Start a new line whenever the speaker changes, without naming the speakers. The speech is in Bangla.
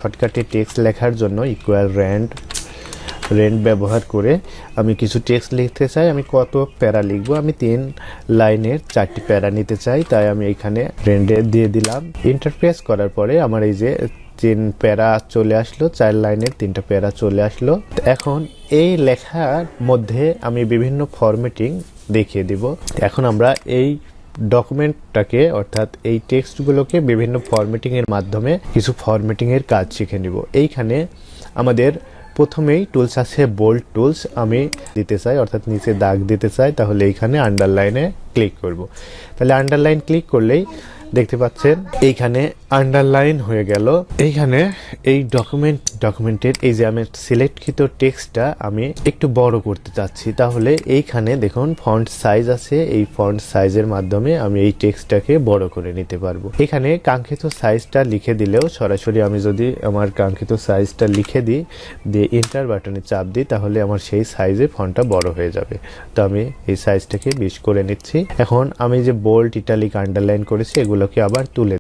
শর্টকাটে টেক্সট লেখার জন্য ইকুয়াল রেন্ট ব্যবহার করে আমি কিছু টেক্সট লিখতে চাই। আমি কত প্যারা লিখবো, আমি 3 লাইনের 4টি প্যারা নিতে চাই, তাই আমি এখানে রেন্ডে দিয়ে দিলাম। এন্টার প্রেস করার পরে আমার এই যে 3 প্যারা চলে আসলো, 4 লাইনের 3টা প্যারা চলে আসলো। এখন এই লেখার মধ্যে আমি বিভিন্ন ফরম্যাটিং দেখিয়ে দিব। এখন আমরা এই ডকুমেন্টটাকে অর্থাৎ এই টেক্সটগুলোকে বিভিন্ন ফরম্যাটিং এর মাধ্যমে কিছু ফরম্যাটিং এর কাজ শিখে নিব। এইখানে আমাদের প্রথমেই টুলস আছে বোল্ড টুলস, আমি দিতে চাই অর্থাৎ নিচে দাগ দিতে চাই, তাহলে এইখানে আন্ডারলাইনে ক্লিক করব। তাহলে আন্ডারলাইন ক্লিক করলেই দেখতে পাচ্ছেন এইখানে আন্ডারলাইন হয়ে গেল। এইখানে এই ডকুমেন্টের এই যে আমি সিলেক্টকৃত টেক্সটটা আমি একটু বড় করতে চাচ্ছি, তাহলে এইখানে দেখুন ফন্ট সাইজ আছে, এই ফন্ট সাইজের মাধ্যমে আমি এই টেক্সটটাকে বড় করে নিতে পারবো। এখানে কাঙ্ক্ষিত সাইজটা লিখে দিলেও সরাসরি আমি যদি আমার কাঙ্ক্ষিত সাইজটা লিখে দিই, দিয়ে এন্টার বাটনে চাপ দিই, তাহলে আমার সেই সাইজে ফন্টটা বড় হয়ে যাবে। তো আমি এই সাইজটাকে 20 করে নিচ্ছি। এখন আমি যে বোল্ড, ইটালিক, আন্ডারলাইন করেছি এগুলোকে আবার তুলে